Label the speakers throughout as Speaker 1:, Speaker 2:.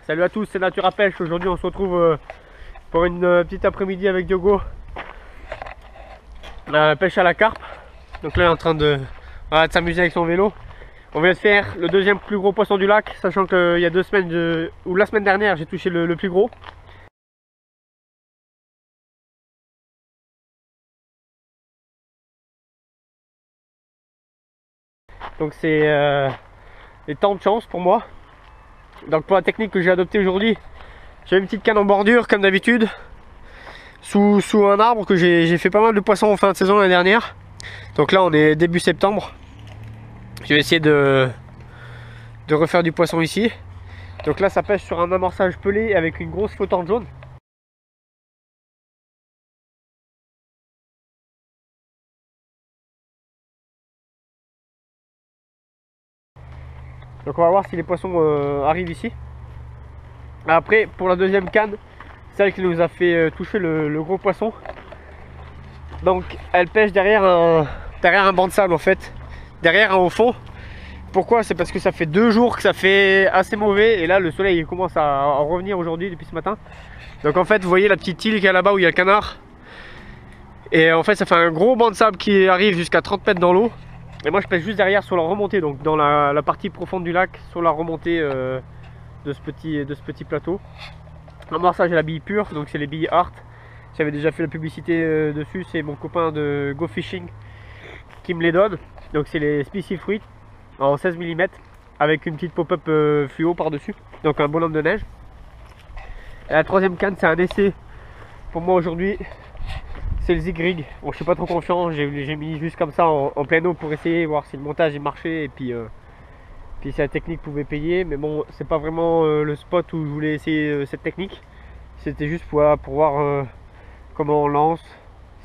Speaker 1: Salut à tous, c'est Nature à Pêche. Aujourd'hui on se retrouve pour une petite après-midi avec Diogo. Pêche à la carpe. Donc là il est en train de s'amuser avec son vélo. On vient de faire le deuxième plus gros poisson du lac, sachant qu'il y a 2 semaines, ou la semaine dernière j'ai touché le plus gros. Donc c'est des temps de chance pour moi. Donc pour la technique que j'ai adoptée aujourd'hui, j'ai une petite canne en bordure comme d'habitude, sous un arbre que j'ai fait pas mal de poissons en fin de saison l'année dernière. Donc là on est début septembre. Je vais essayer de refaire du poisson ici. Donc là ça pêche sur un amorçage pelé avec une grosse flottante jaune. Donc on va voir si les poissons arrivent ici. Après pour la deuxième canne, celle qui nous a fait toucher le gros poisson. Donc elle pêche derrière un banc de sable en fait. Derrière au fond. Pourquoi? C'est parce que ça fait 2 jours que ça fait assez mauvais. Et là le soleil il commence à revenir aujourd'hui depuis ce matin. Donc en fait vous voyez la petite île qu'il y a là-bas où il y a le canard. Et en fait ça fait un gros banc de sable qui arrive jusqu'à 30 mètres dans l'eau. Et moi je pêche juste derrière sur la remontée. Donc dans la partie profonde du lac. Sur la remontée de ce petit plateau. L'amorçage à la bille pure. Donc c'est les billes Art. J'avais déjà fait la publicité dessus. C'est mon copain de Go Fishing qui me les donne. Donc c'est les Spicy Fruit en 16 mm avec une petite pop-up fluo par dessus, donc un bonhomme de neige. Et la troisième canne c'est un essai pour moi aujourd'hui, c'est le Zigrig. Bon je suis pas trop confiant, j'ai mis juste comme ça en pleine eau pour essayer, voir si le montage il marchait et puis si la technique pouvait payer. Mais bon c'est pas vraiment le spot où je voulais essayer cette technique, c'était juste pour voir comment on lance,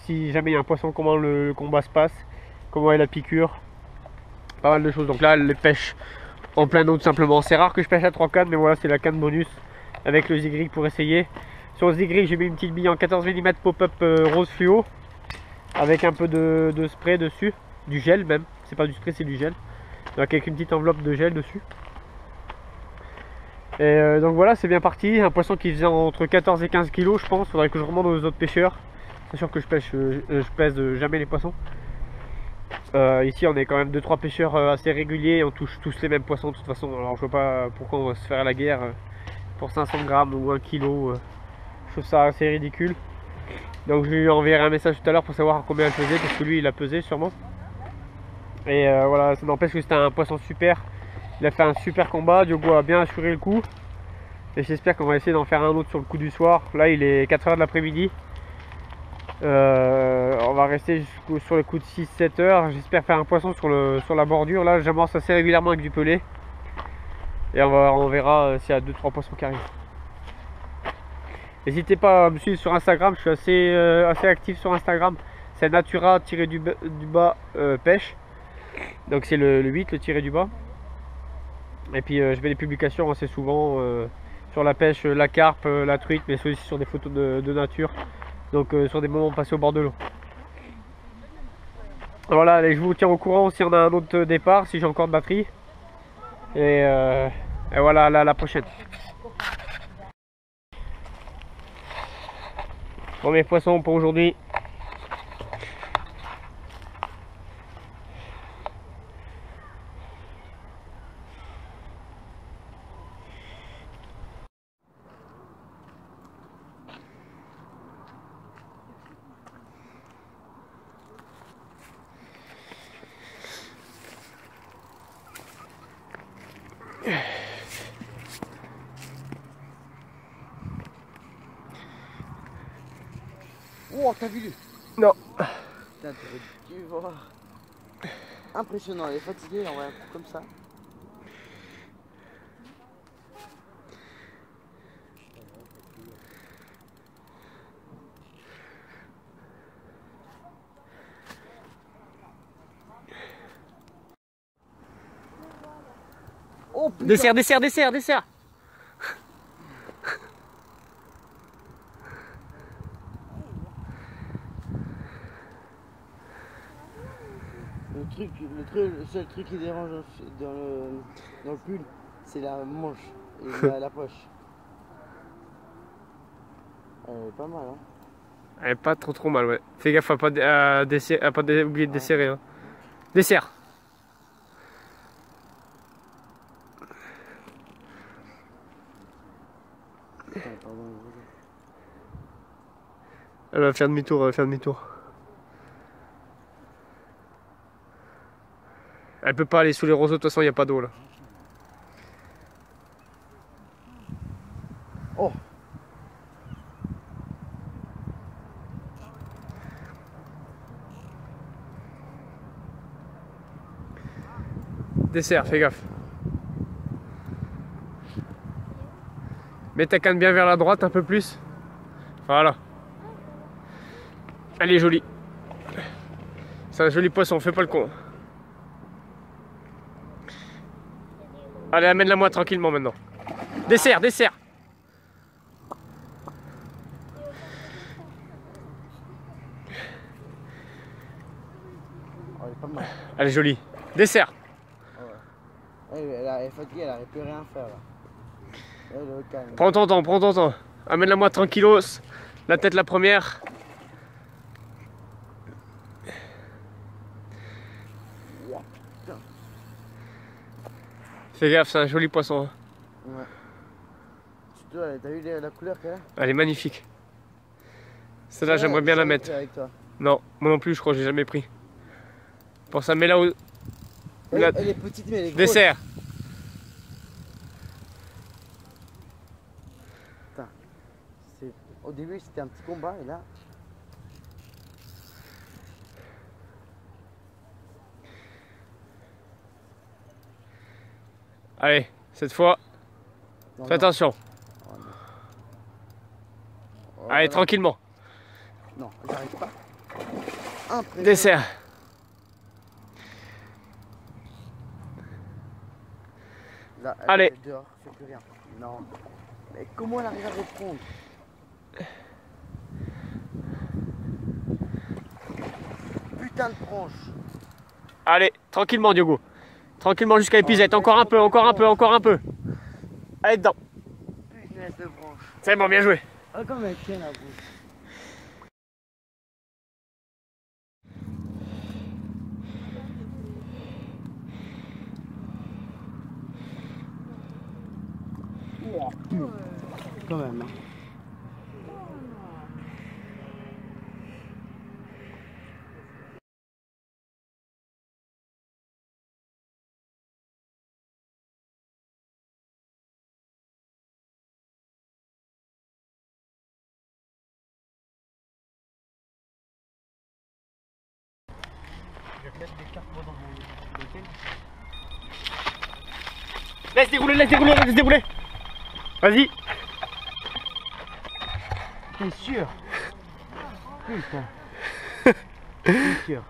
Speaker 1: si jamais il y a un poisson, comment le combat se passe, comment est la piqûre, pas mal de choses. Donc là elle les pêche en plein eau tout simplement. C'est rare que je pêche à 3 cannes, mais voilà c'est la canne bonus avec le Zigrig pour essayer. Sur le Zigrig j'ai mis une petite bille en 14 mm pop-up rose fluo avec un peu de spray dessus, du gel même, c'est pas du spray c'est du gel, donc avec une petite enveloppe de gel dessus. Et donc voilà c'est bien parti, un poisson qui faisait entre 14 et 15 kg je pense. Faudrait que je remonte aux autres pêcheurs, c'est sûr que je pèse jamais les poissons. Ici on est quand même 2-3 pêcheurs assez réguliers, on touche tous les mêmes poissons de toute façon, alors je vois pas pourquoi on va se faire la guerre pour 500 grammes ou 1 kg, je trouve ça assez ridicule. Donc je lui enverrai un message tout à l'heure pour savoir combien elle pesait, parce que lui il a pesé sûrement. Et voilà, ça n'empêche que c'était un poisson super, il a fait un super combat, Diogo a bien assuré le coup. Et j'espère qu'on va essayer d'en faire un autre sur le coup du soir. Là il est 4 h de l'après-midi. On va rester sur le coup de 6-7 heures. J'espère faire un poisson sur la bordure. Là j'amorce assez régulièrement avec du pelé. Et on verra s'il y a 2-3 poissons qui arrivent. N'hésitez pas à me suivre sur Instagram, je suis assez actif sur Instagram. C'est natura-du-bas pêche. Donc c'est le 8, le tiré du bas. Et puis je fais des publications assez souvent sur la pêche, la carpe, la truite, mais aussi sur des photos de nature. Donc sur des moments passés au bord de l'eau. Voilà, allez, je vous tiens au courant si on a un autre départ, si j'ai encore de batterie. Et voilà, à la prochaine. Premier poisson pour aujourd'hui.
Speaker 2: Oh, t'as vu lui?
Speaker 1: Non.
Speaker 2: Putain, t'aurais dû voir. Impressionnant, il est fatigué, il envoie un coup comme ça. Oh putain!
Speaker 1: Dessert.
Speaker 2: Le seul truc qui dérange dans le pull, c'est la manche et la poche. Elle est pas mal, hein.
Speaker 1: Elle est pas trop mal, ouais. Fais gaffe à pas, oublier de desserrer. Hein. Dessert.
Speaker 2: Putain, pardon.
Speaker 1: Elle va faire demi-tour, elle va faire demi-tour. Elle peut pas aller sous les roseaux, de toute façon il n'y a pas d'eau là.
Speaker 2: Oh!
Speaker 1: Dessert, fais gaffe. Mets ta canne bien vers la droite un peu plus. Voilà. Elle est jolie. C'est un joli poisson, fais pas le con. Allez, amène-la moi tranquillement maintenant. Dessert, dessert.
Speaker 2: Oh, elle est pas mal.
Speaker 1: Elle est jolie. Dessert.
Speaker 2: Elle est fatiguée, elle n'arrive plus rien à faire là. Elle est au calme.
Speaker 1: Prends ton temps, prends ton temps. Amène-la moi tranquillos. La tête la première. Fais gaffe, c'est un joli poisson.
Speaker 2: Ouais. T'as vu la couleur qu'elle a?
Speaker 1: Elle est magnifique. Celle-là, j'aimerais bien la mettre.
Speaker 2: Avec toi.
Speaker 1: Non, moi non plus, je crois que j'ai jamais pris. Pour ça, mets là où.
Speaker 2: Elle est petite, mais elle est grosse.
Speaker 1: Dessert.
Speaker 2: Putain. Au début, c'était un petit combat, et là.
Speaker 1: Allez, cette fois,
Speaker 2: Non,
Speaker 1: fais attention.
Speaker 2: Oh, non. Oh,
Speaker 1: Allez,
Speaker 2: non.
Speaker 1: tranquillement.
Speaker 2: Non, j'arrive pas. Impressionnant.
Speaker 1: Dessert.
Speaker 2: Là,
Speaker 1: Allez.
Speaker 2: Elle est dehors, fait plus rien. Non. Mais comment elle arrive à reprendre? Putain de branche.
Speaker 1: Allez, tranquillement, Diogo. Tranquillement jusqu'à l'épuisette. Encore un peu, encore un peu, encore un peu. Allez, dedans.
Speaker 2: Punaise de branche.
Speaker 1: C'est bon, bien joué.
Speaker 2: Ah, comme elle tient la bouche. Quand même, hein.
Speaker 1: Laisse dérouler, laisse dérouler, laisse dérouler. Vas-y.
Speaker 2: T'es sûr? Putain. T'es sûr?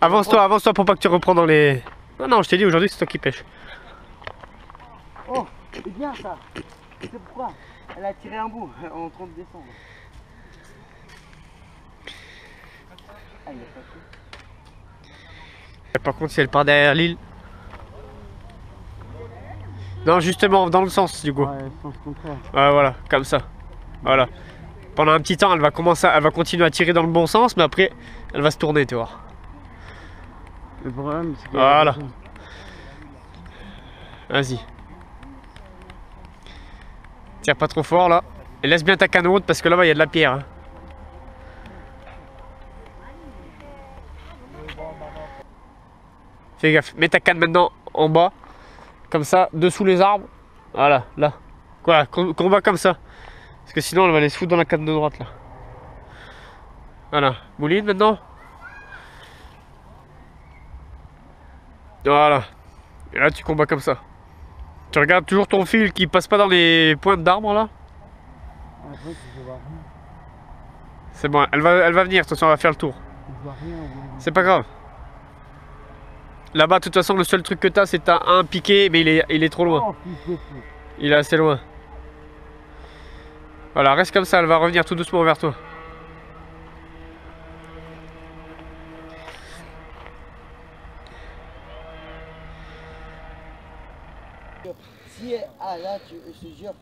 Speaker 1: Avance-toi pour pas que tu reprends dans les... Non, non, je t'ai dit aujourd'hui c'est toi qui pêches.
Speaker 2: Oh, c'est bien ça. C'est pourquoi elle a tiré un bout en train de descendre. Ah, il est pas fait.
Speaker 1: Par contre, si elle part derrière l'île... Non, justement, dans le sens du coup.
Speaker 2: Ouais, sens contraire.
Speaker 1: Ouais, voilà, comme ça. Voilà. Pendant un petit temps, elle va continuer à tirer dans le bon sens, mais après, elle va se tourner, tu vois.
Speaker 2: Le problème, c'est que...
Speaker 1: Voilà. Vas-y. Tire pas trop fort là. Et laisse bien ta canne haute parce que là-bas, il y a de la pierre. Hein. Fais gaffe. Mets ta canne maintenant en bas. Comme ça, dessous les arbres. Voilà, là. Voilà, combat comme ça. Parce que sinon, elle va aller se foutre dans la canne de droite, là. Voilà. Mouline, maintenant. Voilà. Et là, tu combats comme ça. Tu regardes toujours ton fil qui passe pas dans les pointes d'arbres, là.
Speaker 2: Après, tu vois rien.
Speaker 1: C'est bon, elle va venir, de toute façon, elle va faire le tour.
Speaker 2: Tu vois rien.
Speaker 1: C'est pas grave. Là-bas, de toute façon, le seul truc que t'as, c'est t'as un piqué, mais il est trop loin.
Speaker 2: Oh, fils de fou.
Speaker 1: Il est assez loin. Voilà, reste comme ça, elle va revenir tout doucement vers toi.
Speaker 2: Si elle, ah là, je te jure,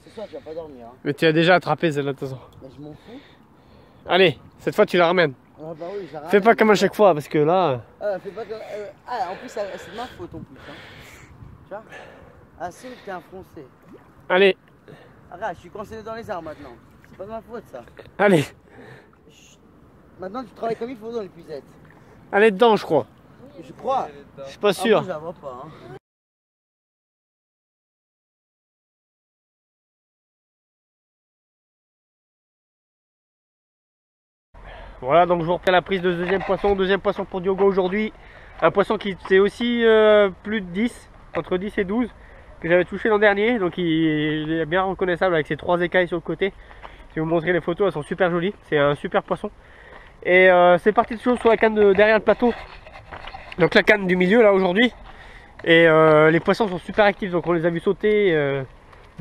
Speaker 2: Ce soir, tu vas pas dormir. Hein.
Speaker 1: Mais tu as déjà attrapé celle-là, de toute façon.
Speaker 2: Bah, je m'en fous.
Speaker 1: Allez, cette fois tu la ramènes.
Speaker 2: Ah bah oui, je la ramène.
Speaker 1: Fais pas comme à chaque fois parce que là.
Speaker 2: Fais pas comme. En plus, c'est de ma faute en plus. Hein. Tu vois. Ah, si, t'es un foncé.
Speaker 1: Allez,
Speaker 2: Arrête, je suis coincé dans les arbres maintenant. C'est pas de ma faute ça.
Speaker 1: allez,
Speaker 2: Chut. Maintenant, tu travailles comme il faut dans l'épuisette.
Speaker 1: allez dedans, je crois.
Speaker 2: Je crois.
Speaker 1: Je suis pas sûr.
Speaker 2: Moi, je la vois pas. Hein.
Speaker 1: Voilà, donc je vous refais la prise de deuxième poisson pour Diogo aujourd'hui. Un poisson qui c'est aussi plus de 10, entre 10 et 12, que j'avais touché l'an dernier. Donc il est bien reconnaissable avec ses 3 écailles sur le côté. Je vais vous montrer les photos, elles sont super jolies. C'est un super poisson. Et c'est parti de chose sur la canne derrière le plateau. Donc la canne du milieu là aujourd'hui. Et les poissons sont super actifs, donc on les a vus sauter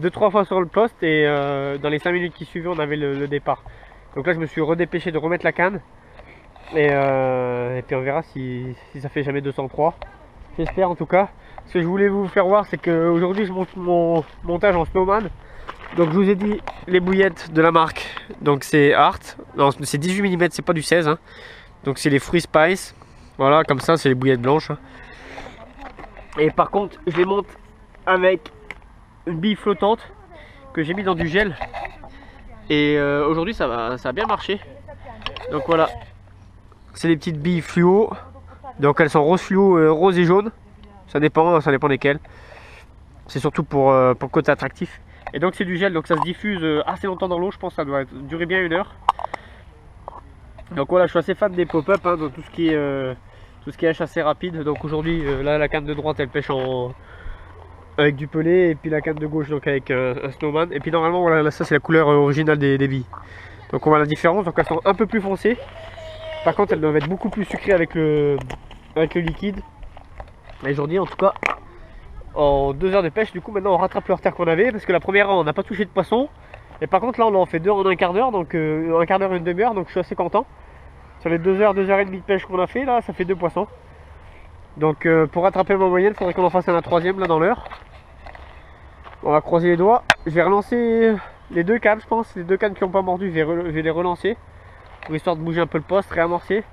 Speaker 1: 2-3 fois sur le poste. Et dans les 5 minutes qui suivaient, on avait le départ. Donc là je me suis redépêché de remettre la canne et puis on verra si ça fait jamais 203. J'espère en tout cas. Ce que je voulais vous faire voir, c'est qu'aujourd'hui je monte mon montage en snowman. Donc je vous ai dit les bouillettes de la marque. Donc c'est Art, non c'est 18 mm, c'est pas du 16 hein. Donc c'est les Free Spice. Voilà, comme ça c'est les bouillettes blanches hein. Et par contre je les monte avec une bille flottante que j'ai mis dans du gel. Et aujourd'hui ça a bien marché. Donc voilà, c'est les petites billes fluo. Donc elles sont rose fluo, rose et jaune. Ça dépend desquelles. C'est surtout pour le côté attractif. Et donc c'est du gel, donc ça se diffuse assez longtemps dans l'eau. Je pense que ça doit durer bien 1 heure. Donc voilà, je suis assez fan des pop-up hein, dans tout ce qui est HAC rapide. Donc aujourd'hui là la canne de droite elle pêche avec du pelé, et puis la canne de gauche donc avec un snowman. Et puis normalement voilà, là, ça c'est la couleur originale des billes. Donc on voit la différence, donc elles sont un peu plus foncées. Par contre elles doivent être beaucoup plus sucrées avec le liquide. Et aujourd'hui en tout cas, en 2 heures de pêche, du coup maintenant on rattrape le retard qu'on avait. Parce que la première heure on n'a pas touché de poisson. Et par contre là on en fait 2 en un quart d'heure, donc un quart d'heure et une demi-heure, donc je suis assez content. Sur les 2 heures, 2 heures et demie de pêche qu'on a fait là, ça fait 2 poissons. Donc pour rattraper ma moyenne, il faudrait qu'on en fasse un troisième là dans l'heure. On va croiser les doigts. Je vais relancer les 2 cannes, je pense. Les 2 cannes qui n'ont pas mordu, je vais les relancer. Pour histoire de bouger un peu le poste, réamorcer.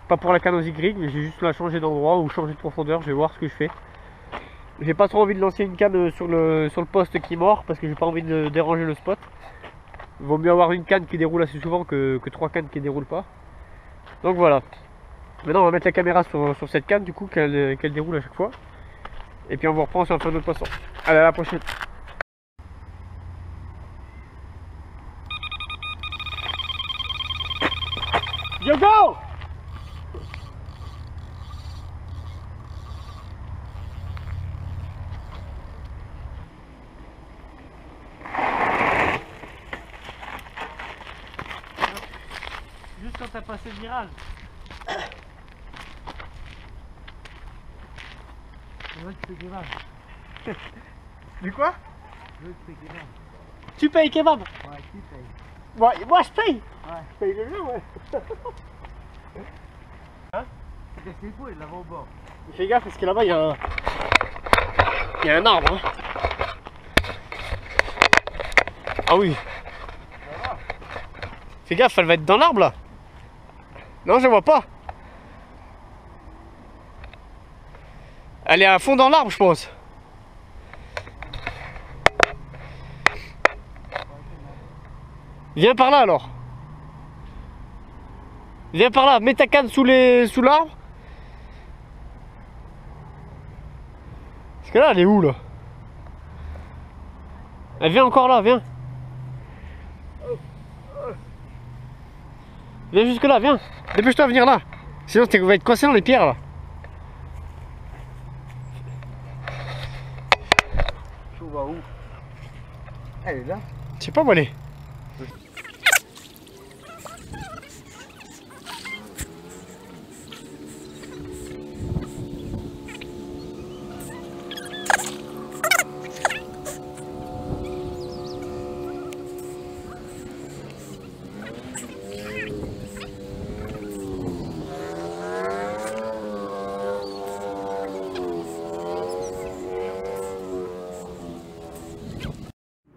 Speaker 1: Pas pour la canne aux Y, mais j'ai juste la changer d'endroit ou changer de profondeur. Je vais voir ce que je fais. J'ai pas trop envie de lancer une canne sur le poste qui mord parce que j'ai pas envie de déranger le spot. Il vaut mieux avoir une canne qui déroule assez souvent que 3 cannes qui déroulent pas. Donc voilà. Maintenant on va mettre la caméra sur cette canne du coup qu'elle déroule à chaque fois. Et puis on vous reprend sur un peu d'autres poissons. Allez, à la prochaine. Diogo! Juste quand t'as passé le virage. Je veux que tu fais kebab. Du quoi?
Speaker 2: Je veux que tu fais kebab.
Speaker 1: Tu payes kebab?
Speaker 2: Ouais, qui paye?
Speaker 1: Moi je paye.
Speaker 2: Ouais.
Speaker 1: Je paye le jeu, ouais. Hein?
Speaker 2: C'est casse les couilles, là-bas au bord.
Speaker 1: Fais gaffe parce que là-bas il y a un arbre. Hein. Ah oui. Fais gaffe, elle va être dans l'arbre là. Non, je vois pas. Elle est à fond dans l'arbre, je pense. Viens par là alors. Viens par là, mets ta canne sous l'arbre. Parce que là, elle est où là? Elle vient encore là, viens. Viens jusque là, viens. Dépêche-toi à venir là. Sinon, tu vas être coincé dans les pierres là.
Speaker 2: Tu vois où? Elle est là.
Speaker 1: Je sais pas où elle est.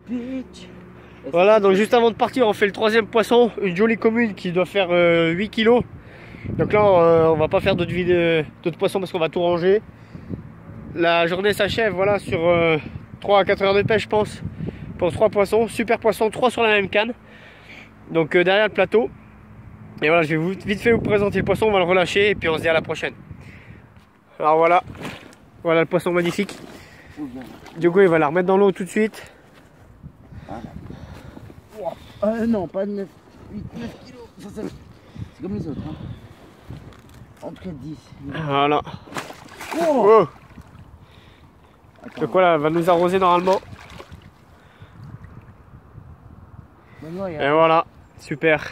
Speaker 2: bitch.
Speaker 1: Voilà, donc juste avant de partir, on fait le troisième poisson, une jolie commune qui doit faire 8 kilos. Donc là, on va pas faire d'autres poissons parce qu'on va tout ranger. La journée s'achève, voilà, sur 3 à 4 heures de pêche, je pense, pour 3 poissons. Super poissons, 3 sur la même canne. Donc derrière le plateau. Et voilà, je vais vite fait vous présenter le poisson, on va le relâcher et puis on se dit à la prochaine. Alors voilà, voilà le poisson magnifique. Diogo, il va la remettre dans l'eau tout de suite.
Speaker 2: Non, pas 9, 8, 9 kilos. C'est comme les autres. Hein. En tout cas 10.
Speaker 1: Voilà.
Speaker 2: Oh
Speaker 1: Wow. Donc voilà, elle va nous arroser normalement.
Speaker 2: Benoît,
Speaker 1: Et voilà, super.